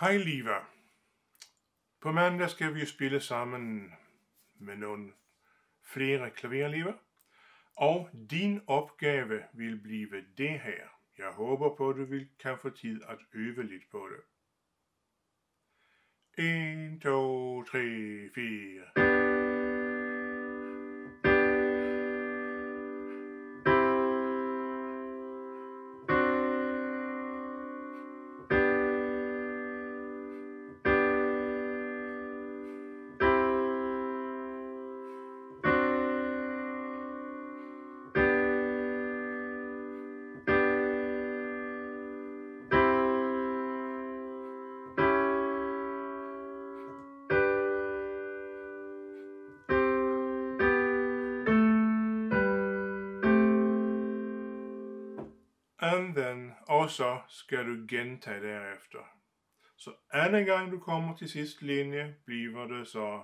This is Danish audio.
Hej Liva. På mandag skal vi spille sammen med nogle flere klaverliver. Og din opgave vil blive det her. Jeg håber på, at du kan få tid at øve lidt på det. 1, 2, 3, 4. And then, og så skal du gentage derefter. Så anden gang du kommer til sidste linje, bliver det så